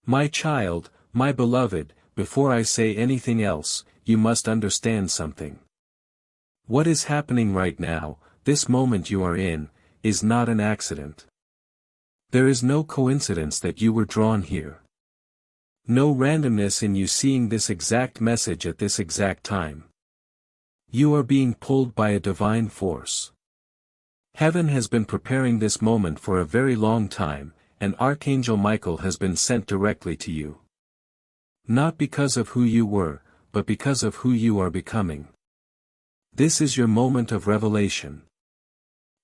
My child, my beloved, before I say anything else, you must understand something. What is happening right now, this moment you are in, is not an accident. There is no coincidence that you were drawn here. No randomness in you seeing this exact message at this exact time. You are being pulled by a divine force. Heaven has been preparing this moment for a very long time, and Archangel Michael has been sent directly to you. Not because of who you were, but because of who you are becoming. This is your moment of revelation.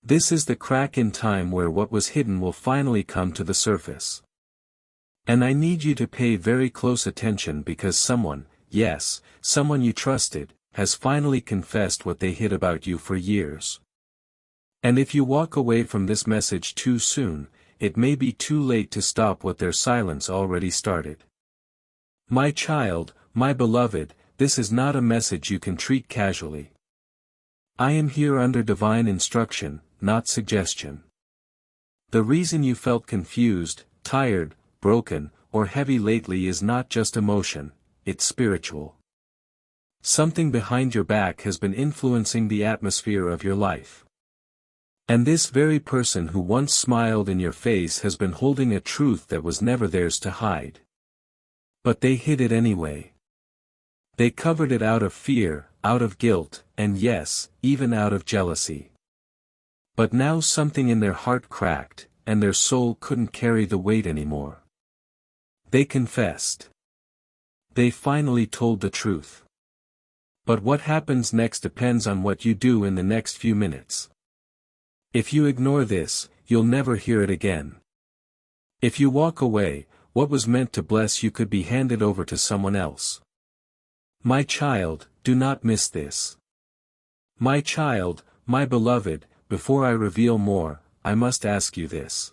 This is the crack in time where what was hidden will finally come to the surface. And I need you to pay very close attention because someone, yes, someone you trusted, has finally confessed what they hid about you for years. And if you walk away from this message too soon, it may be too late to stop what their silence already started. My child, my beloved, this is not a message you can treat casually. I am here under divine instruction, not suggestion. The reason you felt confused, tired, broken, or heavy lately is not just emotion, it's spiritual. Something behind your back has been influencing the atmosphere of your life. And this very person who once smiled in your face has been holding a truth that was never theirs to hide. But they hid it anyway. They covered it out of fear, out of guilt, and yes, even out of jealousy. But now something in their heart cracked, and their soul couldn't carry the weight anymore. They confessed. They finally told the truth. But what happens next depends on what you do in the next few minutes. If you ignore this, you'll never hear it again. If you walk away, what was meant to bless you could be handed over to someone else. My child, do not miss this. My child, my beloved, before I reveal more, I must ask you this.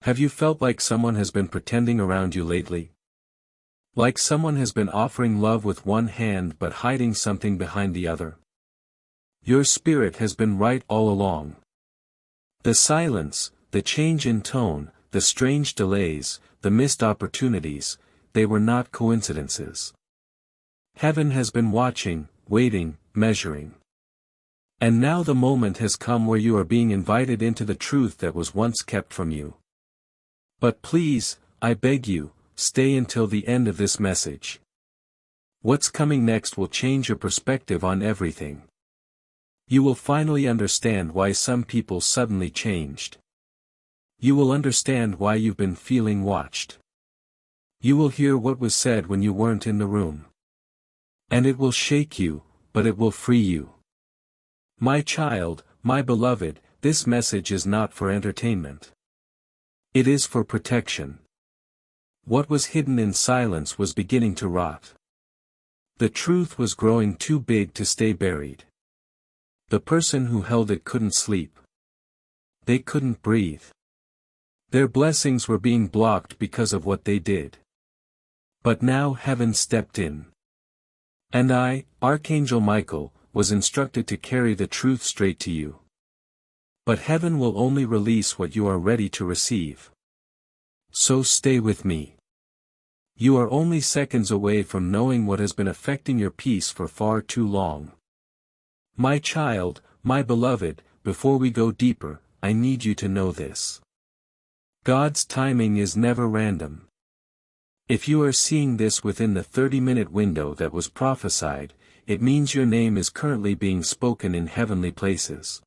Have you felt like someone has been pretending around you lately? Like someone has been offering love with one hand but hiding something behind the other? Your spirit has been right all along. The silence, the change in tone, the strange delays, the missed opportunities, they were not coincidences. Heaven has been watching, waiting, measuring. And now the moment has come where you are being invited into the truth that was once kept from you. But please, I beg you, stay until the end of this message. What's coming next will change your perspective on everything. You will finally understand why some people suddenly changed. You will understand why you've been feeling watched. You will hear what was said when you weren't in the room. And it will shake you, but it will free you. My child, my beloved, this message is not for entertainment. It is for protection. What was hidden in silence was beginning to rot. The truth was growing too big to stay buried. The person who held it couldn't sleep. They couldn't breathe. Their blessings were being blocked because of what they did. But now heaven stepped in. And I, Archangel Michael, was instructed to carry the truth straight to you. But heaven will only release what you are ready to receive. So stay with me. You are only seconds away from knowing what has been affecting your peace for far too long. My child, my beloved, before we go deeper, I need you to know this. God's timing is never random. If you are seeing this within the 30-minute window that was prophesied, it means your name is currently being spoken in heavenly places.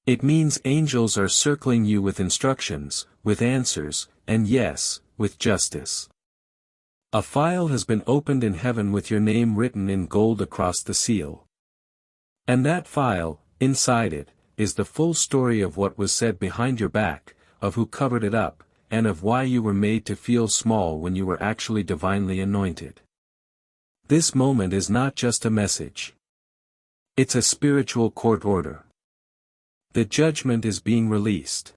It means angels are circling you with instructions, with answers, and yes, with justice. A file has been opened in heaven with your name written in gold across the seal. And that file, inside it, is the full story of what was said behind your back, of who covered it up, and of why you were made to feel small when you were actually divinely anointed. This moment is not just a message. It's a spiritual court order. The judgment is being released.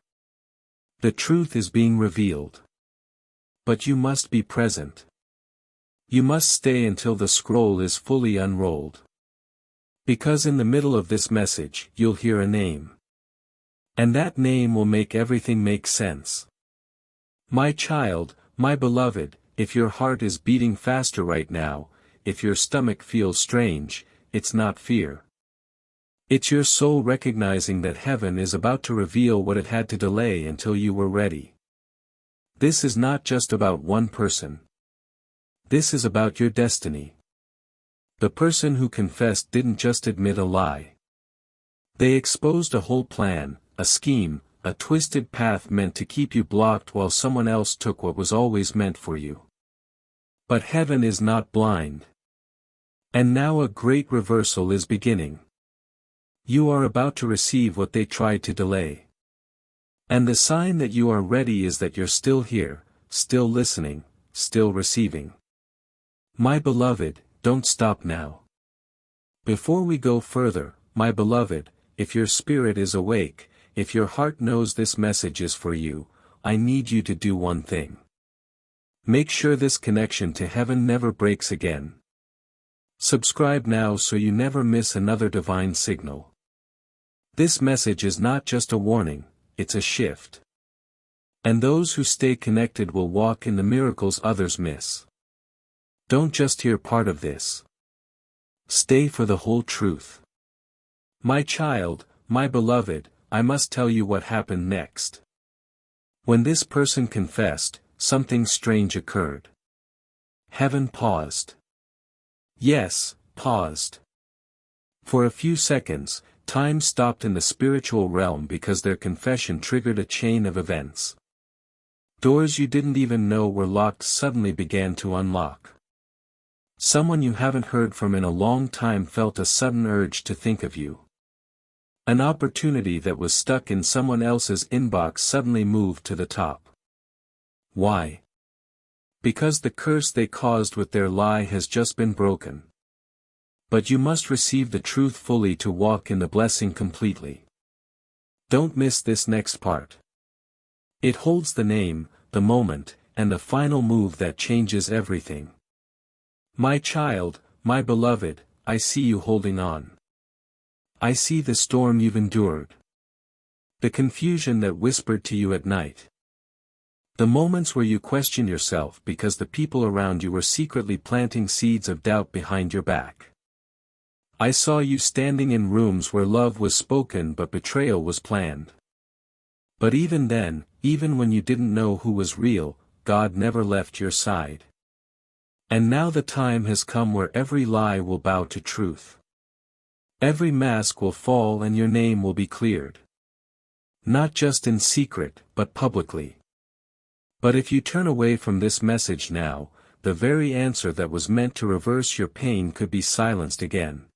The truth is being revealed. But you must be present. You must stay until the scroll is fully unrolled. Because in the middle of this message, you'll hear a name. And that name will make everything make sense. My child, My beloved, if your heart is beating faster right now, if your stomach feels strange, it's not fear. It's your soul recognizing that heaven is about to reveal what it had to delay until you were ready. This is not just about one person. This is about your destiny. The person who confessed didn't just admit a lie. They exposed a whole plan, a scheme, a twisted path meant to keep you blocked while someone else took what was always meant for you. But heaven is not blind. And now a great reversal is beginning. You are about to receive what they tried to delay. And the sign that you are ready is that you're still here, still listening, still receiving. My beloved, don't stop now. Before we go further, my beloved, if your spirit is awake, if your heart knows this message is for you, I need you to do one thing. Make sure this connection to heaven never breaks again. Subscribe now so you never miss another divine signal. This message is not just a warning, it's a shift. And those who stay connected will walk in the miracles others miss. Don't just hear part of this. Stay for the whole truth. My child, my beloved, I must tell you what happened next. When this person confessed, something strange occurred. Heaven paused. Yes, paused. For a few seconds, time stopped in the spiritual realm because their confession triggered a chain of events. Doors you didn't even know were locked suddenly began to unlock. Someone you haven't heard from in a long time felt a sudden urge to think of you. An opportunity that was stuck in someone else's inbox suddenly moved to the top. Why? Because the curse they caused with their lie has just been broken. But you must receive the truth fully to walk in the blessing completely. Don't miss this next part. It holds the name, the moment, and the final move that changes everything. My child, my beloved, I see you holding on. I see the storm you've endured. The confusion that whispered to you at night. The moments where you question yourself because the people around you were secretly planting seeds of doubt behind your back. I saw you standing in rooms where love was spoken but betrayal was planned. But even then, even when you didn't know who was real, God never left your side. And now the time has come where every lie will bow to truth. Every mask will fall and your name will be cleared. Not just in secret, but publicly. But if you turn away from this message now, the very answer that was meant to reverse your pain could be silenced again.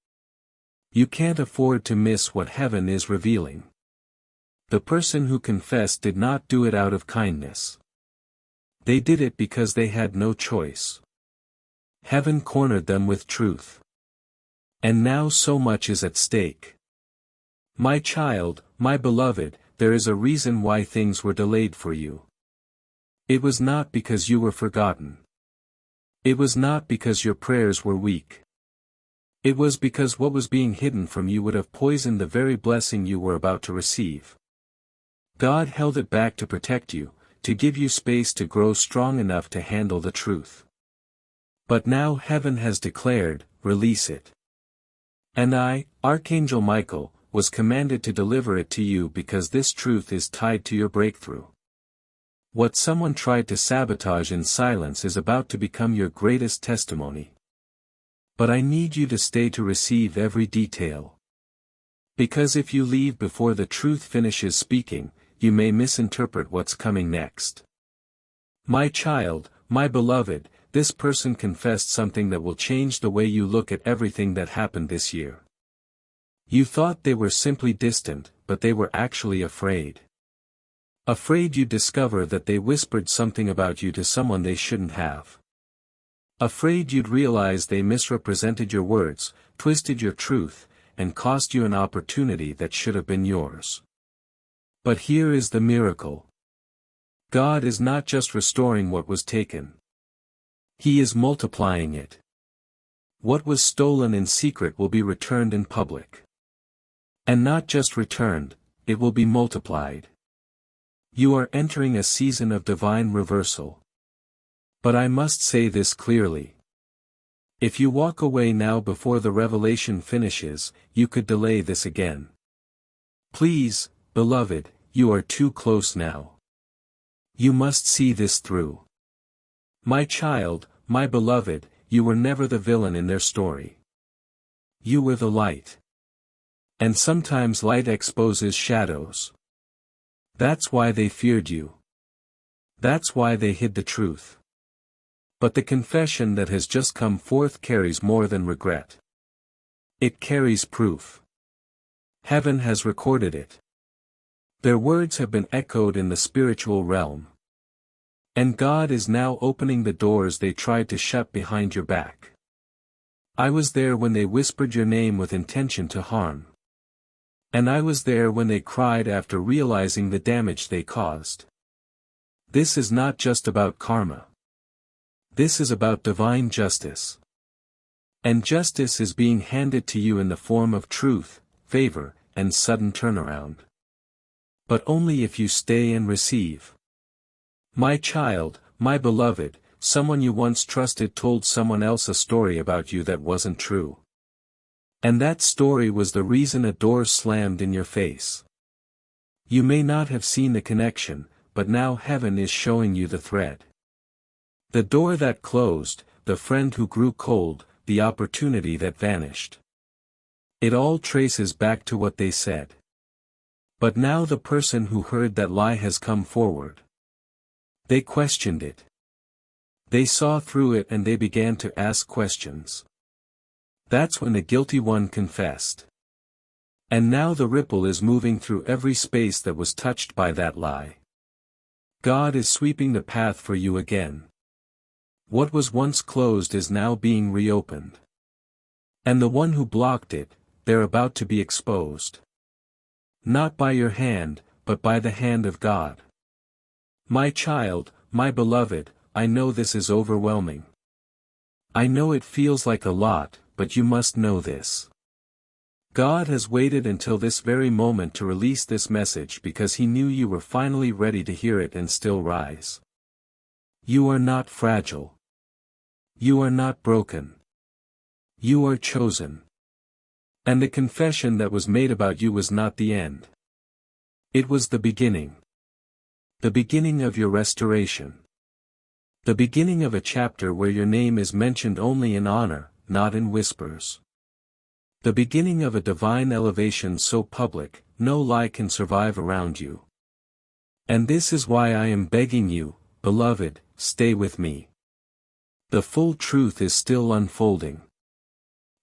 You can't afford to miss what heaven is revealing. The person who confessed did not do it out of kindness. They did it because they had no choice. Heaven cornered them with truth. And now so much is at stake. My child, my beloved, there is a reason why things were delayed for you. It was not because you were forgotten. It was not because your prayers were weak. It was because what was being hidden from you would have poisoned the very blessing you were about to receive. God held it back to protect you, to give you space to grow strong enough to handle the truth. But now heaven has declared, release it. And I, Archangel Michael, was commanded to deliver it to you because this truth is tied to your breakthrough. What someone tried to sabotage in silence is about to become your greatest testimony. But I need you to stay to receive every detail. Because if you leave before the truth finishes speaking, you may misinterpret what's coming next. My child, my beloved, this person confessed something that will change the way you look at everything that happened this year. You thought they were simply distant, but they were actually afraid. Afraid you'd discover that they whispered something about you to someone they shouldn't have. Afraid you'd realize they misrepresented your words, twisted your truth, and cost you an opportunity that should have been yours. But here is the miracle. God is not just restoring what was taken. He is multiplying it. What was stolen in secret will be returned in public. And not just returned, it will be multiplied. You are entering a season of divine reversal. But I must say this clearly. If you walk away now before the revelation finishes, you could delay this again. Please, beloved, you are too close now. You must see this through. My child, my beloved, you were never the villain in their story. You were the light. And sometimes light exposes shadows. That's why they feared you. That's why they hid the truth. But the confession that has just come forth carries more than regret. It carries proof. Heaven has recorded it. Their words have been echoed in the spiritual realm. And God is now opening the doors they tried to shut behind your back. I was there when they whispered your name with intention to harm. And I was there when they cried after realizing the damage they caused. This is not just about karma. This is about divine justice. And justice is being handed to you in the form of truth, favor, and sudden turnaround. But only if you stay and receive. My child, my beloved, someone you once trusted told someone else a story about you that wasn't true. And that story was the reason a door slammed in your face. You may not have seen the connection, but now heaven is showing you the thread. The door that closed, the friend who grew cold, the opportunity that vanished. It all traces back to what they said. But now the person who heard that lie has come forward. They questioned it. They saw through it and they began to ask questions. That's when the guilty one confessed. And now the ripple is moving through every space that was touched by that lie. God is sweeping the path for you again. What was once closed is now being reopened. And the one who blocked it, they're about to be exposed. Not by your hand, but by the hand of God. My child, my beloved, I know this is overwhelming. I know it feels like a lot, but you must know this. God has waited until this very moment to release this message because He knew you were finally ready to hear it and still rise. You are not fragile. You are not broken. You are chosen. And the confession that was made about you was not the end. It was the beginning. The beginning of your restoration. The beginning of a chapter where your name is mentioned only in honor, not in whispers. The beginning of a divine elevation so public, no lie can survive around you. And this is why I am begging you, beloved, stay with me. The full truth is still unfolding.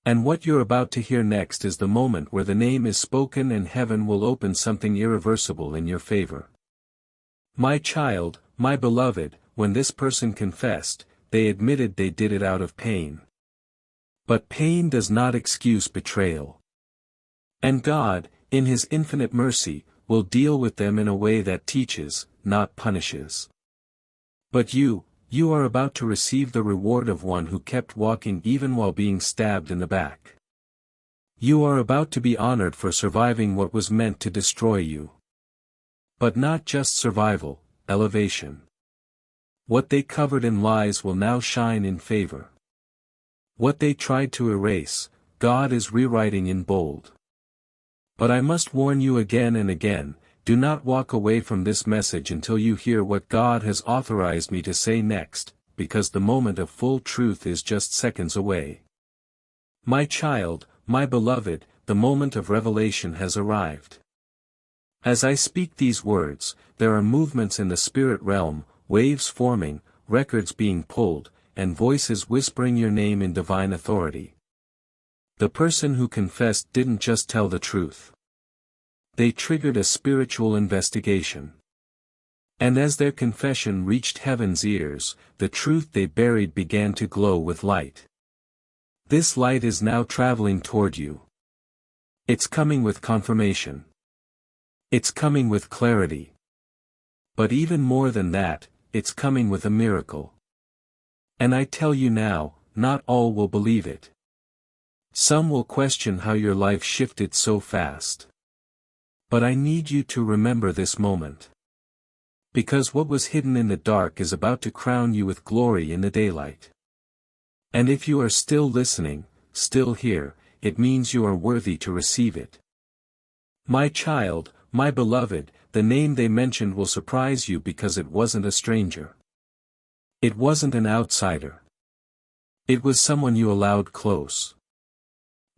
And what you're about to hear next is the moment where the name is spoken and heaven will open something irreversible in your favor. My child, my beloved, when this person confessed, they admitted they did it out of pain. But pain does not excuse betrayal. And God, in His infinite mercy, will deal with them in a way that teaches, not punishes. But you are about to receive the reward of one who kept walking even while being stabbed in the back. You are about to be honored for surviving what was meant to destroy you. But not just survival, elevation. What they covered in lies will now shine in favor. What they tried to erase, God is rewriting in bold. But I must warn you again and again, do not walk away from this message until you hear what God has authorized me to say next, because the moment of full truth is just seconds away. My child, my beloved, the moment of revelation has arrived. As I speak these words, there are movements in the spirit realm, waves forming, records being pulled, and voices whispering your name in divine authority. The person who confessed didn't just tell the truth. They triggered a spiritual investigation. And as their confession reached heaven's ears, the truth they buried began to glow with light. This light is now traveling toward you. It's coming with confirmation. It's coming with clarity. But even more than that, it's coming with a miracle. And I tell you now, not all will believe it. Some will question how your life shifted so fast. But I need you to remember this moment. Because what was hidden in the dark is about to crown you with glory in the daylight. And if you are still listening, still here, it means you are worthy to receive it. My child, my beloved, the name they mentioned will surprise you because it wasn't a stranger. It wasn't an outsider. It was someone you allowed close.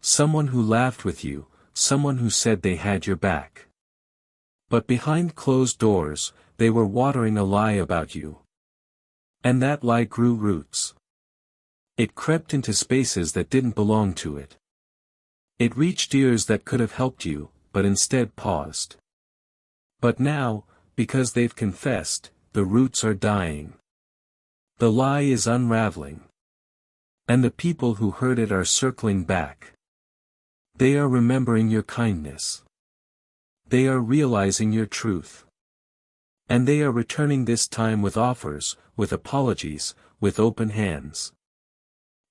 Someone who laughed with you, someone who said they had your back. But behind closed doors, they were watering a lie about you. And that lie grew roots. It crept into spaces that didn't belong to it. It reached ears that could have helped you, but instead paused. But now, because they've confessed, the roots are dying. The lie is unraveling. And the people who heard it are circling back. They are remembering your kindness. They are realizing your truth. And they are returning this time with offers, with apologies, with open hands.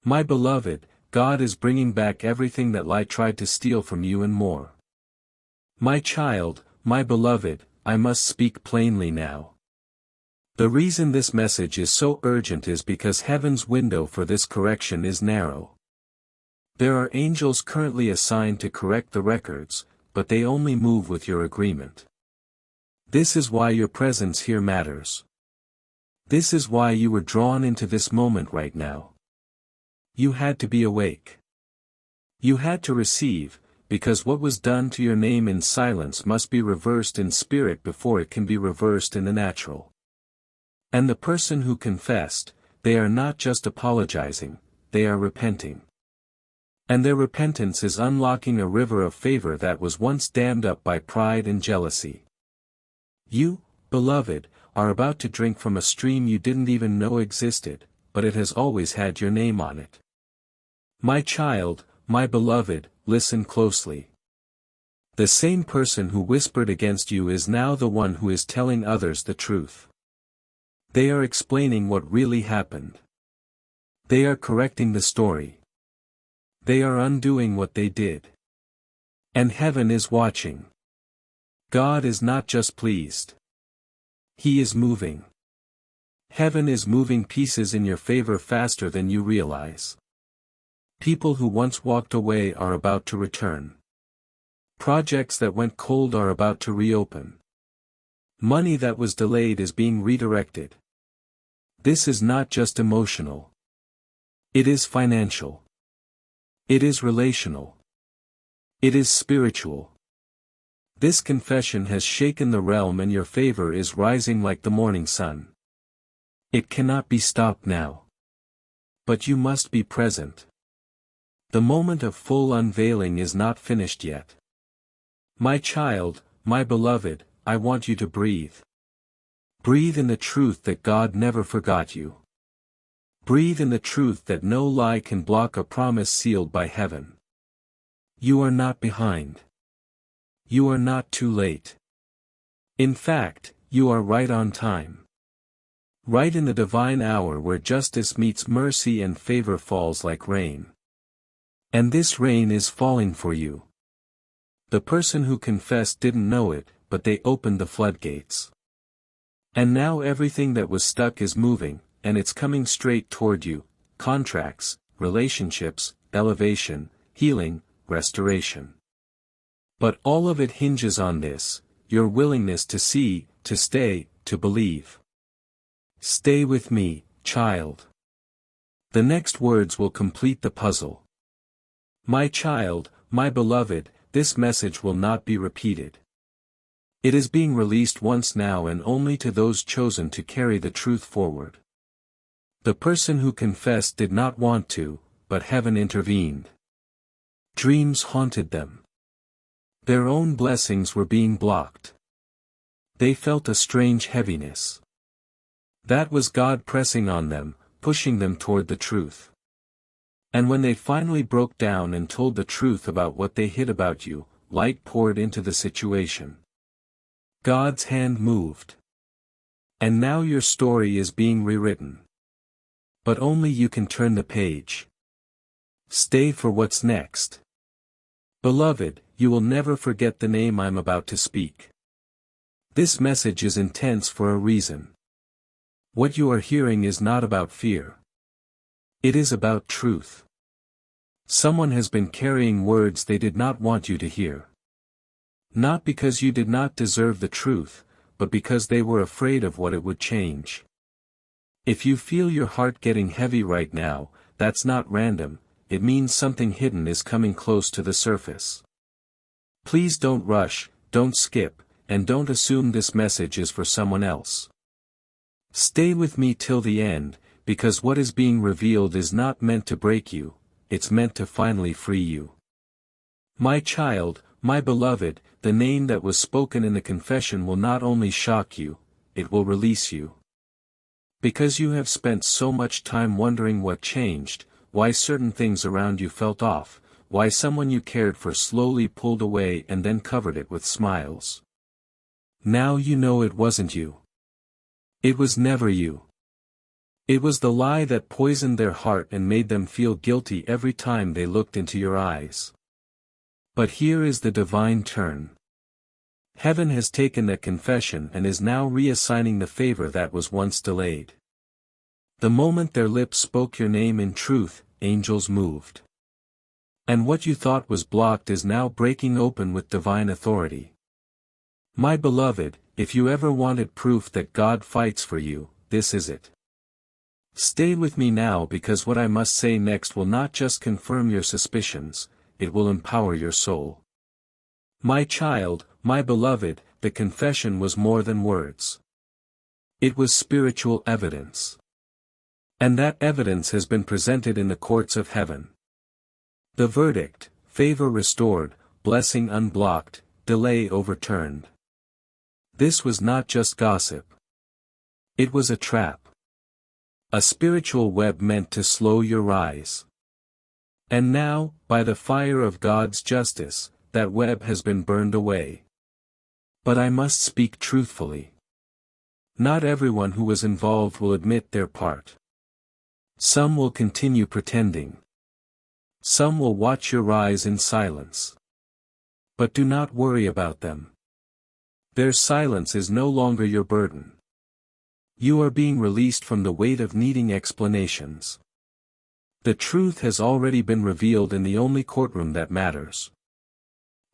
My beloved, God is bringing back everything that lie tried to steal from you and more. My child, my beloved, I must speak plainly now. The reason this message is so urgent is because heaven's window for this correction is narrow. There are angels currently assigned to correct the records, but they only move with your agreement. This is why your presence here matters. This is why you were drawn into this moment right now. You had to be awake. You had to receive, because what was done to your name in silence must be reversed in spirit before it can be reversed in the natural. And the person who confessed, they are not just apologizing, they are repenting. And their repentance is unlocking a river of favor that was once dammed up by pride and jealousy. You, beloved, are about to drink from a stream you didn't even know existed, but it has always had your name on it. My child, my beloved, listen closely. The same person who whispered against you is now the one who is telling others the truth. They are explaining what really happened. They are correcting the story. They are undoing what they did. And heaven is watching. God is not just pleased. He is moving. Heaven is moving pieces in your favor faster than you realize. People who once walked away are about to return. Projects that went cold are about to reopen. Money that was delayed is being redirected. This is not just emotional. It is financial. It is relational. It is spiritual. This confession has shaken the realm and your favor is rising like the morning sun. It cannot be stopped now. But you must be present. The moment of full unveiling is not finished yet. My child, my beloved, I want you to breathe. Breathe in the truth that God never forgot you. Breathe in the truth that no lie can block a promise sealed by heaven. You are not behind. You are not too late. In fact, you are right on time. Right in the divine hour where justice meets mercy and favor falls like rain. And this rain is falling for you. The person who confessed didn't know it, but they opened the floodgates. And now everything that was stuck is moving, and it's coming straight toward you: contracts, relationships, elevation, healing, restoration. But all of it hinges on this: your willingness to see, to stay, to believe. Stay with me, child. The next words will complete the puzzle. My child, my beloved, this message will not be repeated. It is being released once now and only to those chosen to carry the truth forward. The person who confessed did not want to, but heaven intervened. Dreams haunted them. Their own blessings were being blocked. They felt a strange heaviness. That was God pressing on them, pushing them toward the truth. And when they finally broke down and told the truth about what they hid about you, light poured into the situation. God's hand moved. And now your story is being rewritten. But only you can turn the page. Stay for what's next. Beloved, you will never forget the name I'm about to speak. This message is intense for a reason. What you are hearing is not about fear. It is about truth. Someone has been carrying words they did not want you to hear. Not because you did not deserve the truth, but because they were afraid of what it would change. If you feel your heart getting heavy right now, that's not random, it means something hidden is coming close to the surface. Please don't rush, don't skip, and don't assume this message is for someone else. Stay with me till the end, because what is being revealed is not meant to break you, it's meant to finally free you. My child, my beloved, the name that was spoken in the confession will not only shock you, it will release you. Because you have spent so much time wondering what changed, why certain things around you felt off, why someone you cared for slowly pulled away and then covered it with smiles. Now you know it wasn't you. It was never you. It was the lie that poisoned their heart and made them feel guilty every time they looked into your eyes. But here is the divine turn. Heaven has taken that confession and is now reassigning the favor that was once delayed. The moment their lips spoke your name in truth, angels moved. And what you thought was blocked is now breaking open with divine authority. My beloved, if you ever wanted proof that God fights for you, this is it. Stay with me now because what I must say next will not just confirm your suspicions, it will empower your soul. My child, my beloved, the confession was more than words. It was spiritual evidence. And that evidence has been presented in the courts of heaven. The verdict, favor restored, blessing unblocked, delay overturned. This was not just gossip. It was a trap. A spiritual web meant to slow your rise. And now, by the fire of God's justice, that web has been burned away. But I must speak truthfully. Not everyone who was involved will admit their part. Some will continue pretending. Some will watch your rise in silence. But do not worry about them. Their silence is no longer your burden. You are being released from the weight of needing explanations. The truth has already been revealed in the only courtroom that matters.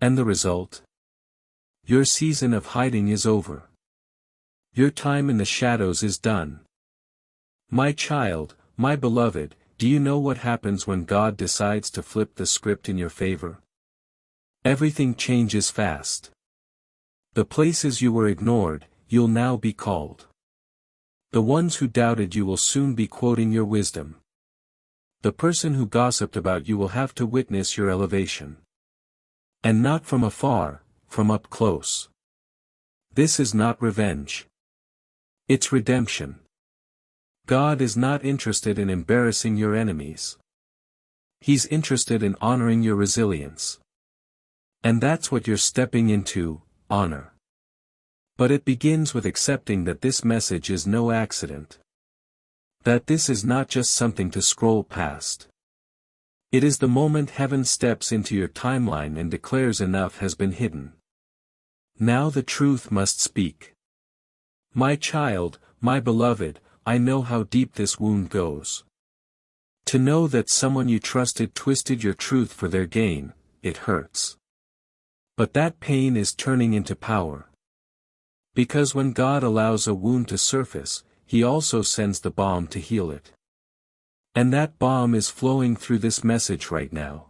And the result? Your season of hiding is over. Your time in the shadows is done. My child, my beloved, do you know what happens when God decides to flip the script in your favor? Everything changes fast. The places you were ignored, you'll now be called. The ones who doubted you will soon be quoting your wisdom. The person who gossiped about you will have to witness your elevation. And not from afar, from up close. This is not revenge. It's redemption. God is not interested in embarrassing your enemies. He's interested in honoring your resilience. And that's what you're stepping into, honor. But it begins with accepting that this message is no accident. That this is not just something to scroll past. It is the moment heaven steps into your timeline and declares enough has been hidden. Now the truth must speak. My child, my beloved, I know how deep this wound goes. To know that someone you trusted twisted your truth for their gain, it hurts. But that pain is turning into power. Because when God allows a wound to surface, He also sends the balm to heal it. And that balm is flowing through this message right now.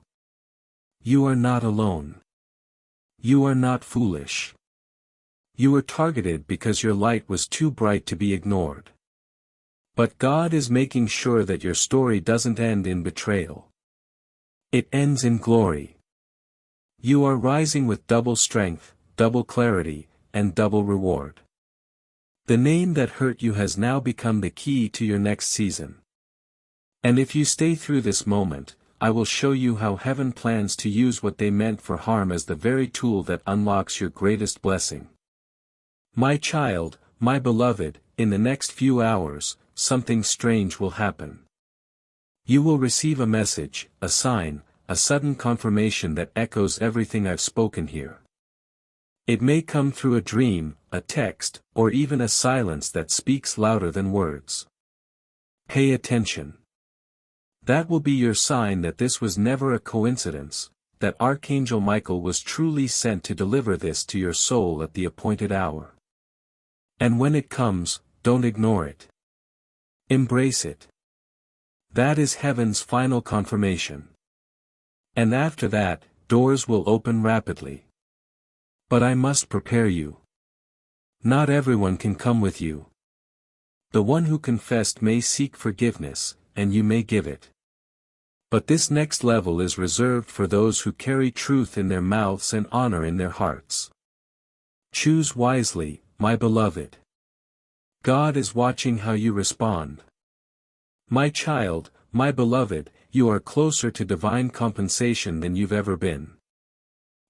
You are not alone. You are not foolish. You were targeted because your light was too bright to be ignored. But God is making sure that your story doesn't end in betrayal. It ends in glory. You are rising with double strength, double clarity, and double reward. The name that hurt you has now become the key to your next season. And if you stay through this moment, I will show you how heaven plans to use what they meant for harm as the very tool that unlocks your greatest blessing. My child, my beloved, in the next few hours, something strange will happen. You will receive a message, a sign, a sudden confirmation that echoes everything I've spoken here. It may come through a dream, a text, or even a silence that speaks louder than words. Pay attention. That will be your sign that this was never a coincidence, that Archangel Michael was truly sent to deliver this to your soul at the appointed hour. And when it comes, don't ignore it. Embrace it. That is heaven's final confirmation. And after that, doors will open rapidly. But I must prepare you. Not everyone can come with you. The one who confessed may seek forgiveness, and you may give it. But this next level is reserved for those who carry truth in their mouths and honor in their hearts. Choose wisely, my beloved. God is watching how you respond. My child, my beloved, you are closer to divine compensation than you've ever been.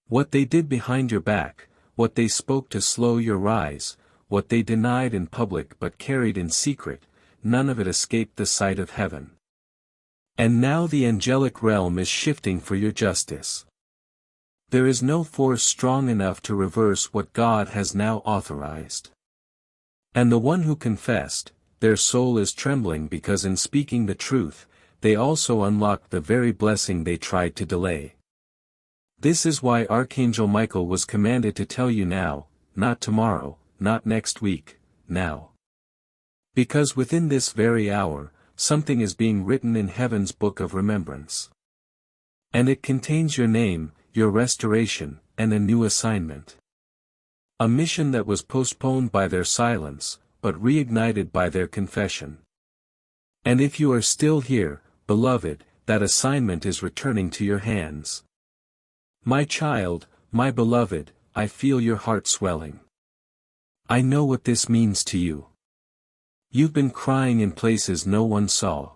What they did behind your back, what they spoke to slow your rise, what they denied in public but carried in secret, none of it escaped the sight of heaven. And now the angelic realm is shifting for your justice. There is no force strong enough to reverse what God has now authorized. And the one who confessed, their soul is trembling because in speaking the truth, they also unlocked the very blessing they tried to delay. This is why Archangel Michael was commanded to tell you now, not tomorrow, not next week, now. Because within this very hour, something is being written in heaven's book of remembrance. And it contains your name, your restoration, and a new assignment. A mission that was postponed by their silence, but reignited by their confession. And if you are still here, beloved, that assignment is returning to your hands. My child, my beloved, I feel your heart swelling. I know what this means to you. You've been crying in places no one saw.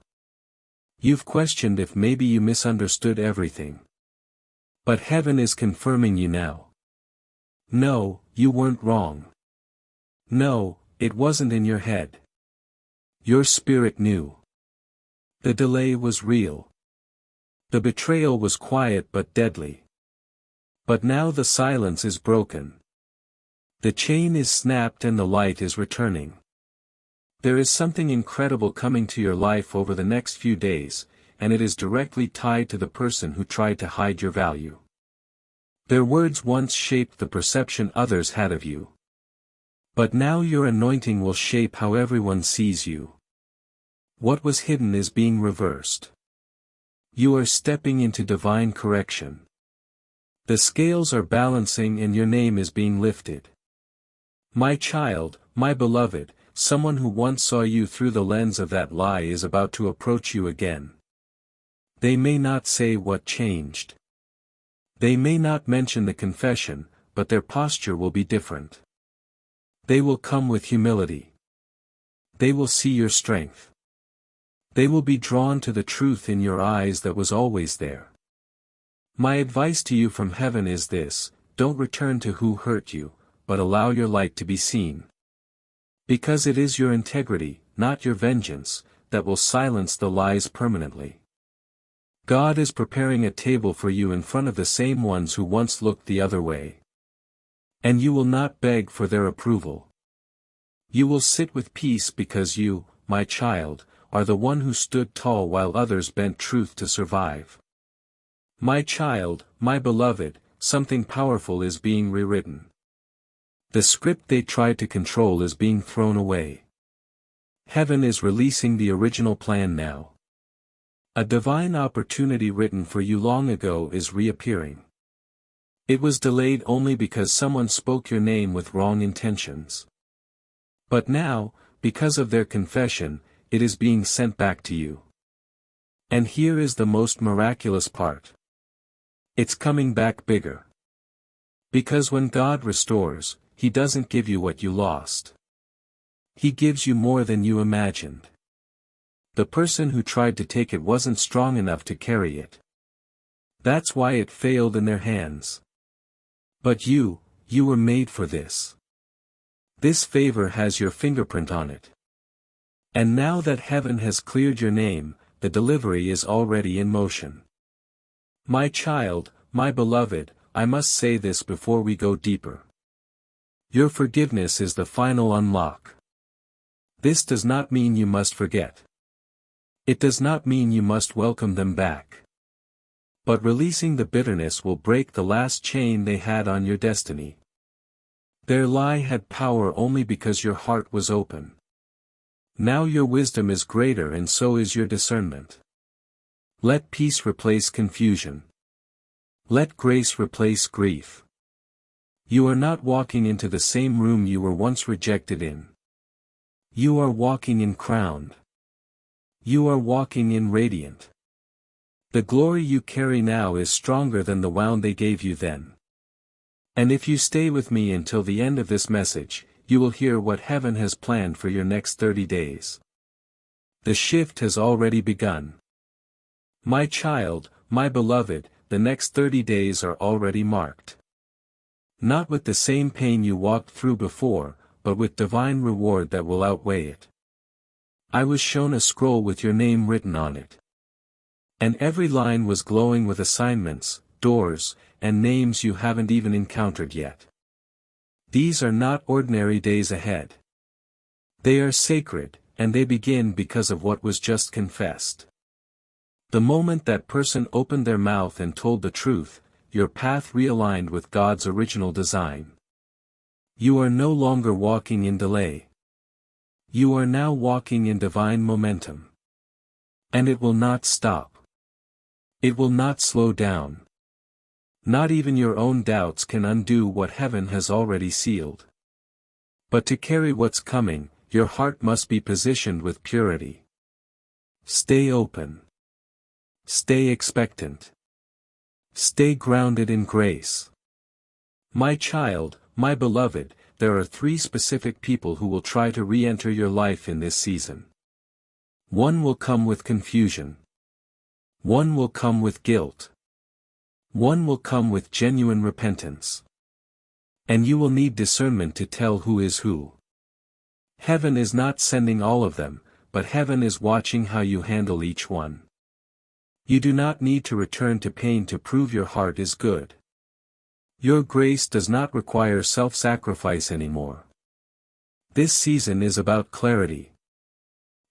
You've questioned if maybe you misunderstood everything. But heaven is confirming you now. No, you weren't wrong. No, it wasn't in your head. Your spirit knew. The delay was real. The betrayal was quiet but deadly. But now the silence is broken. The chain is snapped and the light is returning. There is something incredible coming to your life over the next few days, and it is directly tied to the person who tried to hide your value. Their words once shaped the perception others had of you. But now your anointing will shape how everyone sees you. What was hidden is being reversed. You are stepping into divine correction. The scales are balancing and your name is being lifted. My child, my beloved, someone who once saw you through the lens of that lie is about to approach you again. They may not say what changed. They may not mention the confession, but their posture will be different. They will come with humility. They will see your strength. They will be drawn to the truth in your eyes that was always there. My advice to you from heaven is this: don't return to who hurt you, but allow your light to be seen. Because it is your integrity, not your vengeance, that will silence the lies permanently. God is preparing a table for you in front of the same ones who once looked the other way. And you will not beg for their approval. You will sit with peace because you, my child, are the one who stood tall while others bent truth to survive. My child, my beloved, something powerful is being rewritten. The script they tried to control is being thrown away. Heaven is releasing the original plan now. A divine opportunity written for you long ago is reappearing. It was delayed only because someone spoke your name with wrong intentions. But now, because of their confession, it is being sent back to you. And here is the most miraculous part. It's coming back bigger. Because when God restores, He doesn't give you what you lost. He gives you more than you imagined. The person who tried to take it wasn't strong enough to carry it. That's why it failed in their hands. But you were made for this. This favor has your fingerprint on it. And now that heaven has cleared your name, the delivery is already in motion. My child, my beloved, I must say this before we go deeper. Your forgiveness is the final unlock. This does not mean you must forget. It does not mean you must welcome them back. But releasing the bitterness will break the last chain they had on your destiny. Their lie had power only because your heart was open. Now your wisdom is greater and so is your discernment. Let peace replace confusion. Let grace replace grief. You are not walking into the same room you were once rejected in. You are walking in crowned. You are walking in radiant. The glory you carry now is stronger than the wound they gave you then. And if you stay with me until the end of this message, you will hear what heaven has planned for your next 30 days. The shift has already begun. My child, my beloved, the next 30 days are already marked. Not with the same pain you walked through before, but with divine reward that will outweigh it. I was shown a scroll with your name written on it. And every line was glowing with assignments, doors, and names you haven't even encountered yet. These are not ordinary days ahead. They are sacred, and they begin because of what was just confessed. The moment that person opened their mouth and told the truth, your path realigned with God's original design. You are no longer walking in delay. You are now walking in divine momentum. And it will not stop. It will not slow down. Not even your own doubts can undo what heaven has already sealed. But to carry what's coming, your heart must be positioned with purity. Stay open. Stay expectant. Stay grounded in grace. My child, my beloved, there are 3 specific people who will try to re-enter your life in this season. One will come with confusion. One will come with guilt. One will come with genuine repentance. And you will need discernment to tell who is who. Heaven is not sending all of them, but heaven is watching how you handle each one. You do not need to return to pain to prove your heart is good. Your grace does not require self-sacrifice anymore. This season is about clarity.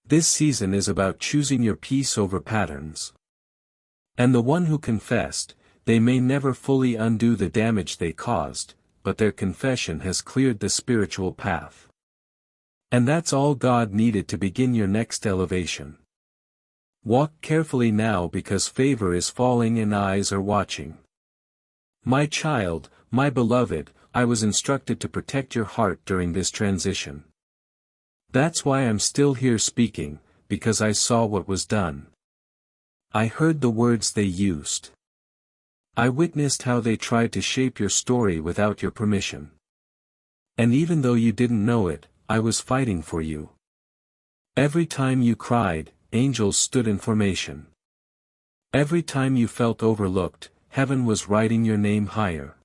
This season is about choosing your peace over patterns. And the one who confessed, they may never fully undo the damage they caused, but their confession has cleared the spiritual path. And that's all God needed to begin your next elevation. Walk carefully now because favor is falling and eyes are watching. My child, my beloved, I was instructed to protect your heart during this transition. That's why I'm still here speaking, because I saw what was done. I heard the words they used. I witnessed how they tried to shape your story without your permission. And even though you didn't know it, I was fighting for you. Every time you cried, angels stood in formation. Every time you felt overlooked, heaven was writing your name higher.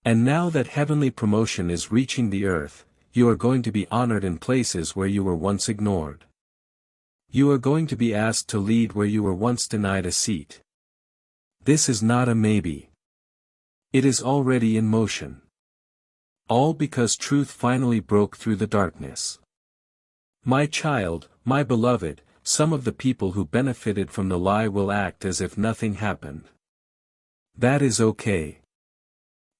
And now that heavenly promotion is reaching the earth, you are going to be honored in places where you were once ignored. You are going to be asked to lead where you were once denied a seat. This is not a maybe. It is already in motion. All because truth finally broke through the darkness. My child, my beloved, some of the people who benefited from the lie will act as if nothing happened. That is okay.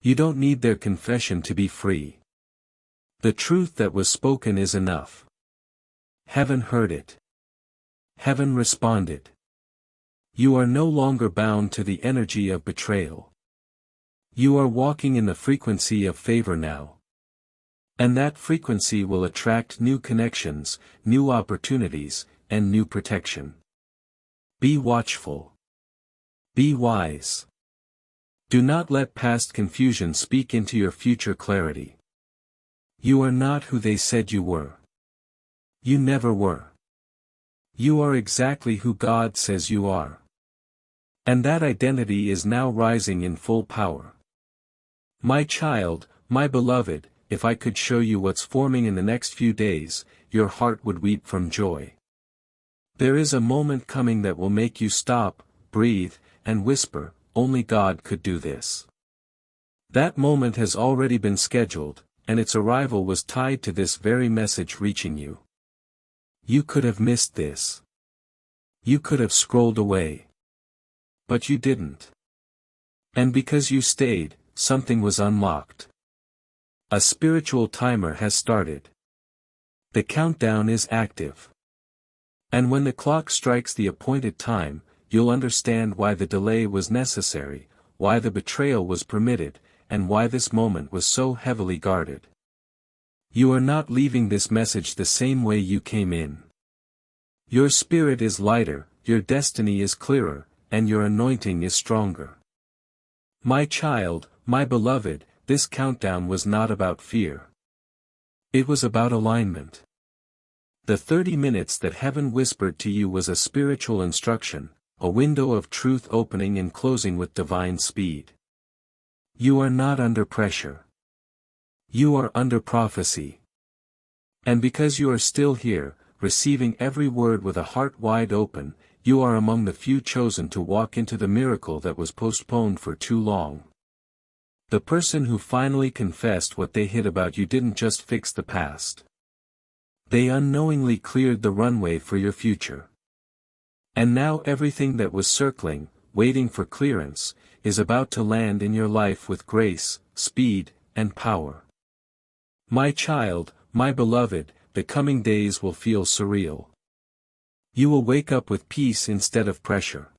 You don't need their confession to be free. The truth that was spoken is enough. Heaven heard it. Heaven responded. You are no longer bound to the energy of betrayal. You are walking in the frequency of favor now. And that frequency will attract new connections, new opportunities, and new protection. Be watchful. Be wise. Do not let past confusion speak into your future clarity. You are not who they said you were. You never were. You are exactly who God says you are. And that identity is now rising in full power. My child, my beloved, if I could show you what's forming in the next few days, your heart would weep from joy. There is a moment coming that will make you stop, breathe, and whisper, only God could do this. That moment has already been scheduled, and its arrival was tied to this very message reaching you. You could have missed this. You could have scrolled away. But you didn't. And because you stayed, something was unlocked. A spiritual timer has started. The countdown is active. And when the clock strikes the appointed time, you'll understand why the delay was necessary, why the betrayal was permitted, and why this moment was so heavily guarded. You are not leaving this message the same way you came in. Your spirit is lighter, your destiny is clearer, and your anointing is stronger. My child, my beloved, this countdown was not about fear. It was about alignment. The 30 minutes that heaven whispered to you was a spiritual instruction, a window of truth opening and closing with divine speed. You are not under pressure. You are under prophecy. And because you are still here, receiving every word with a heart wide open, you are among the few chosen to walk into the miracle that was postponed for too long. The person who finally confessed what they hid about you didn't just fix the past. They unknowingly cleared the runway for your future. And now everything that was circling, waiting for clearance, is about to land in your life with grace, speed, and power. My child, my beloved, the coming days will feel surreal. You will wake up with peace instead of pressure.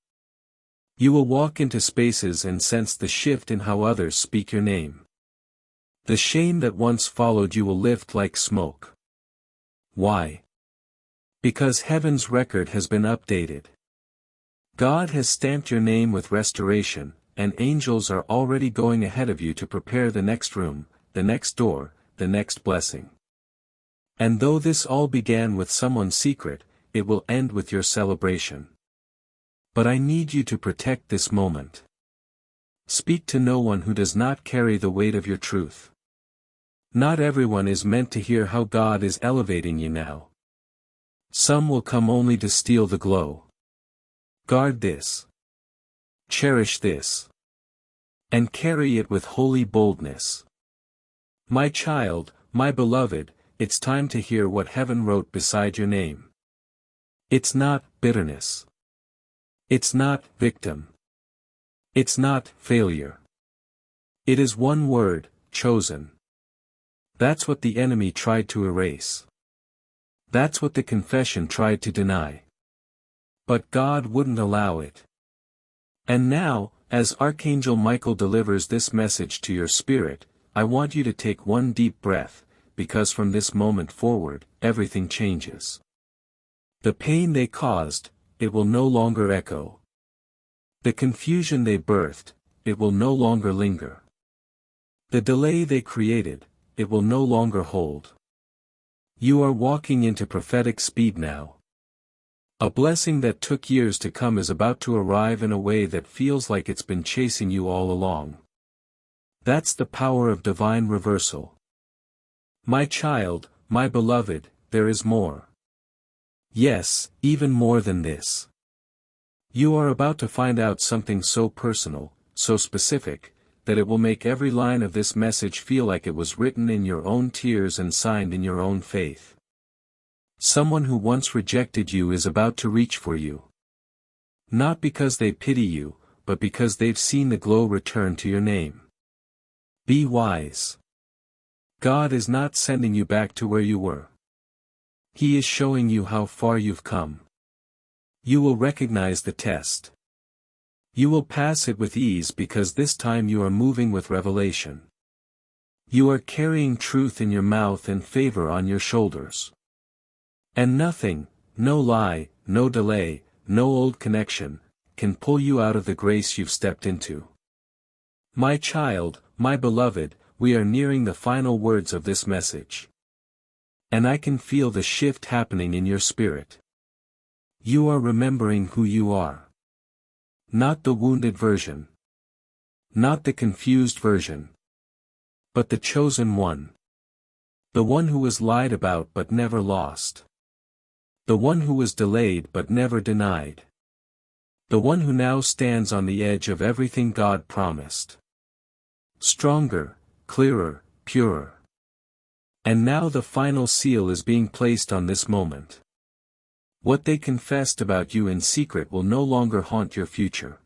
You will walk into spaces and sense the shift in how others speak your name. The shame that once followed you will lift like smoke. Why? Because heaven's record has been updated. God has stamped your name with restoration, and angels are already going ahead of you to prepare the next room, the next door, the next blessing. And though this all began with someone's secret, it will end with your celebration. But I need you to protect this moment. Speak to no one who does not carry the weight of your truth. Not everyone is meant to hear how God is elevating you now. Some will come only to steal the glow. Guard this. Cherish this. And carry it with holy boldness. My child, my beloved, it's time to hear what heaven wrote beside your name. It's not bitterness. It's not victim. It's not failure. It is one word, chosen. That's what the enemy tried to erase. That's what the confession tried to deny. But God wouldn't allow it. And now, as Archangel Michael delivers this message to your spirit, I want you to take one deep breath, because from this moment forward, everything changes. The pain they caused, it will no longer echo. The confusion they birthed, it will no longer linger. The delay they created, it will no longer hold. You are walking into prophetic speed now. A blessing that took years to come is about to arrive in a way that feels like it's been chasing you all along. That's the power of divine reversal. My child, my beloved, there is more. Yes, even more than this. You are about to find out something so personal, so specific, that it will make every line of this message feel like it was written in your own tears and signed in your own faith. Someone who once rejected you is about to reach for you. Not because they pity you, but because they've seen the glow return to your name. Be wise. God is not sending you back to where you were. He is showing you how far you've come. You will recognize the test. You will pass it with ease because this time you are moving with revelation. You are carrying truth in your mouth and favor on your shoulders. And nothing, no lie, no delay, no old connection, can pull you out of the grace you've stepped into. My child, my beloved, we are nearing the final words of this message. And I can feel the shift happening in your spirit. You are remembering who you are. Not the wounded version. Not the confused version. But the chosen one. The one who was lied about but never lost. The one who was delayed but never denied. The one who now stands on the edge of everything God promised. Stronger, clearer, purer. And now the final seal is being placed on this moment. What they confessed about you in secret will no longer haunt your future.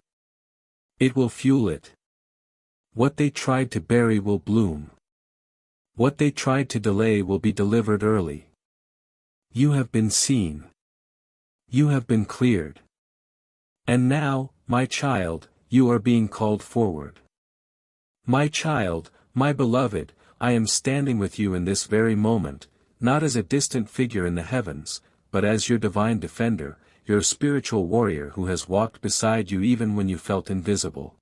It will fuel it. What they tried to bury will bloom. What they tried to delay will be delivered early. You have been seen. You have been cleared. And now, my child, you are being called forward. My child, my beloved, I am standing with you in this very moment, not as a distant figure in the heavens, but as your divine defender, your spiritual warrior who has walked beside you even when you felt invisible.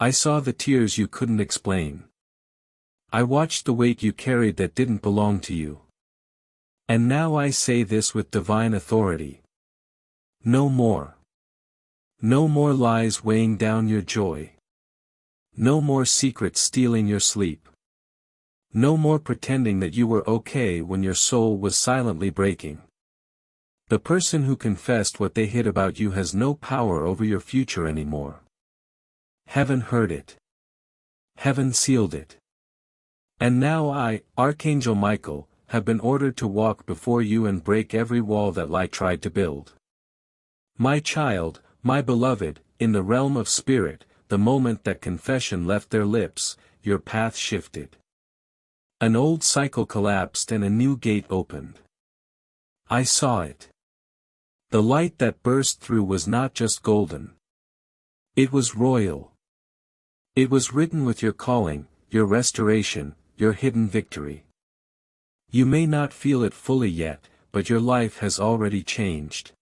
I saw the tears you couldn't explain. I watched the weight you carried that didn't belong to you. And now I say this with divine authority. No more. No more lies weighing down your joy. No more secrets stealing your sleep. No more pretending that you were okay when your soul was silently breaking. The person who confessed what they hid about you has no power over your future anymore. Heaven heard it. Heaven sealed it. And now I, Archangel Michael, have been ordered to walk before you and break every wall that lie tried to build. My child, my beloved, in the realm of spirit, the moment that confession left their lips, your path shifted. An old cycle collapsed and a new gate opened. I saw it. The light that burst through was not just golden. It was royal. It was written with your calling, your restoration, your hidden victory. You may not feel it fully yet, but your life has already changed.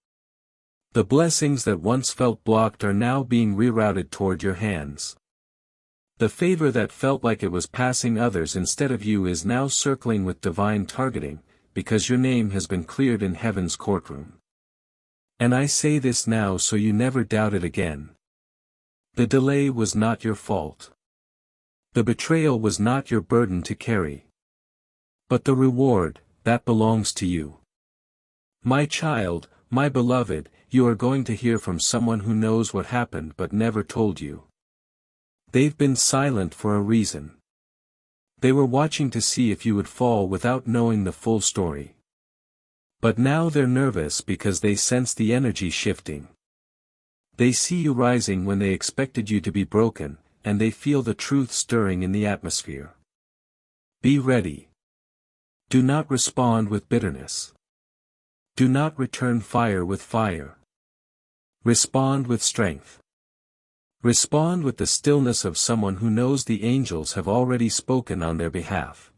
The blessings that once felt blocked are now being rerouted toward your hands. The favor that felt like it was passing others instead of you is now circling with divine targeting, because your name has been cleared in heaven's courtroom. And I say this now so you never doubt it again. The delay was not your fault. The betrayal was not your burden to carry. But the reward, that belongs to you. My child, my beloved, you are going to hear from someone who knows what happened but never told you. They've been silent for a reason. They were watching to see if you would fall without knowing the full story. But now they're nervous because they sense the energy shifting. They see you rising when they expected you to be broken, and they feel the truth stirring in the atmosphere. Be ready. Do not respond with bitterness. Do not return fire with fire. Respond with strength. Respond with the stillness of someone who knows the angels have already spoken on their behalf.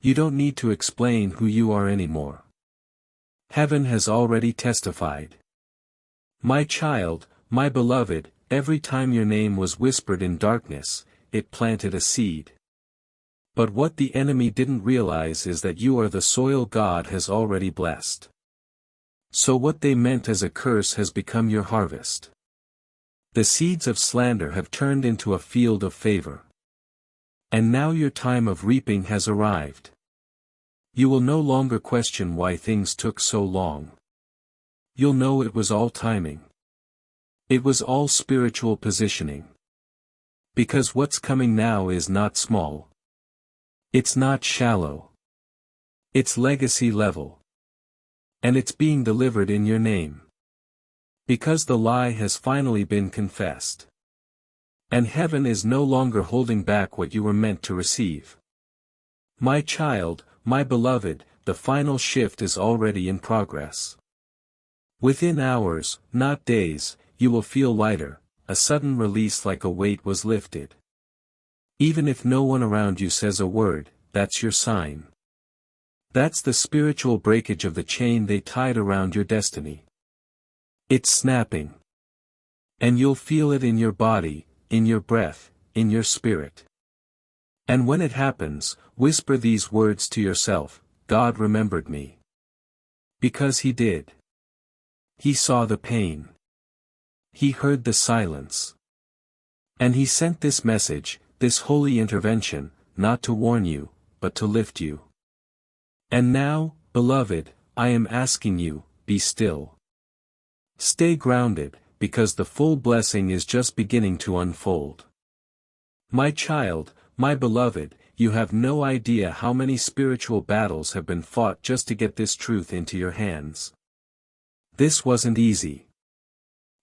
You don't need to explain who you are anymore. Heaven has already testified. My child, my beloved, every time your name was whispered in darkness, it planted a seed. But what the enemy didn't realize is that you are the soil God has already blessed. So what they meant as a curse has become your harvest. The seeds of slander have turned into a field of favor. And now your time of reaping has arrived. You will no longer question why things took so long. You'll know it was all timing. It was all spiritual positioning. Because what's coming now is not small. It's not shallow. It's legacy level. And it's being delivered in your name. Because the lie has finally been confessed. And heaven is no longer holding back what you were meant to receive. My child, my beloved, the final shift is already in progress. Within hours, not days, you will feel lighter, a sudden release like a weight was lifted. Even if no one around you says a word, that's your sign. That's the spiritual breakage of the chain they tied around your destiny. It's snapping. And you'll feel it in your body, in your breath, in your spirit. And when it happens, whisper these words to yourself: God remembered me. Because He did. He saw the pain. He heard the silence. And He sent this message, this holy intervention, not to warn you, but to lift you. And now, beloved, I am asking you, be still. Stay grounded, because the full blessing is just beginning to unfold. My child, my beloved, you have no idea how many spiritual battles have been fought just to get this truth into your hands. This wasn't easy.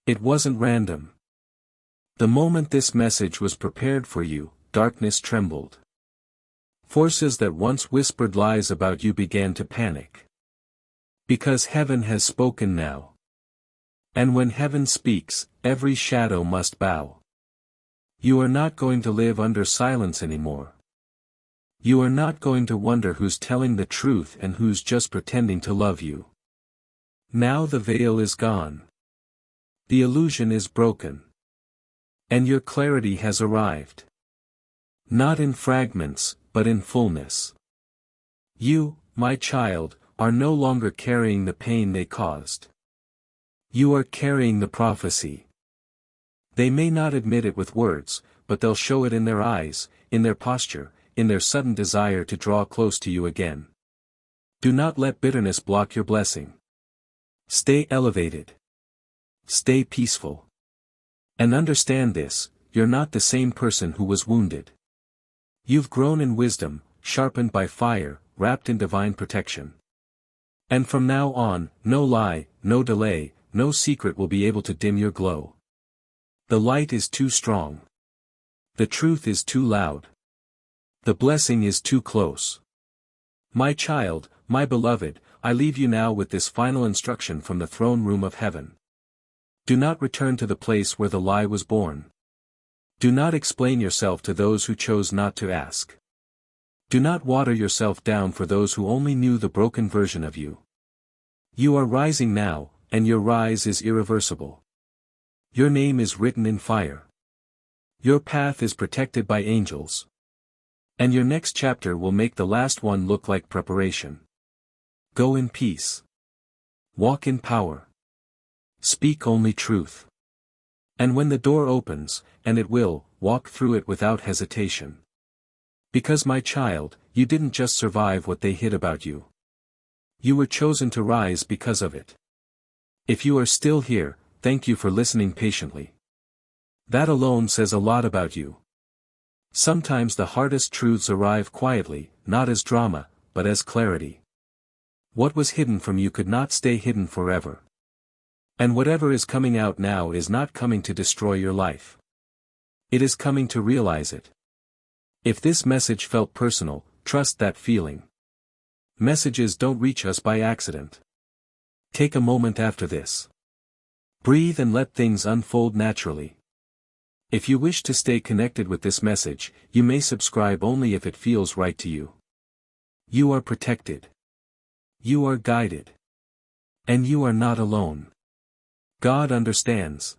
It wasn't random. The moment this message was prepared for you, darkness trembled. Forces that once whispered lies about you began to panic. Because heaven has spoken now. And when heaven speaks, every shadow must bow. You are not going to live under silence anymore. You are not going to wonder who's telling the truth and who's just pretending to love you. Now the veil is gone. The illusion is broken. And your clarity has arrived. Not in fragments, but in fullness. You, my child, are no longer carrying the pain they caused. You are carrying the prophecy. They may not admit it with words, but they'll show it in their eyes, in their posture, in their sudden desire to draw close to you again. Do not let bitterness block your blessing. Stay elevated. Stay peaceful. And understand this, you're not the same person who was wounded. You've grown in wisdom, sharpened by fire, wrapped in divine protection. And from now on, no lie, no delay, no secret will be able to dim your glow. The light is too strong. The truth is too loud. The blessing is too close. My child, my beloved, I leave you now with this final instruction from the throne room of heaven. Do not return to the place where the lie was born. Do not explain yourself to those who chose not to ask. Do not water yourself down for those who only knew the broken version of you. You are rising now, and your rise is irreversible. Your name is written in fire. Your path is protected by angels. And your next chapter will make the last one look like preparation. Go in peace. Walk in power. Speak only truth. And when the door opens, and it will, walk through it without hesitation. Because my child, you didn't just survive what they hid about you. You were chosen to rise because of it. If you are still here, thank you for listening patiently. That alone says a lot about you. Sometimes the hardest truths arrive quietly, not as drama, but as clarity. What was hidden from you could not stay hidden forever. And whatever is coming out now is not coming to destroy your life. It is coming to realize it. If this message felt personal, trust that feeling. Messages don't reach us by accident. Take a moment after this. Breathe and let things unfold naturally. If you wish to stay connected with this message, you may subscribe only if it feels right to you. You are protected. You are guided. And you are not alone. God understands.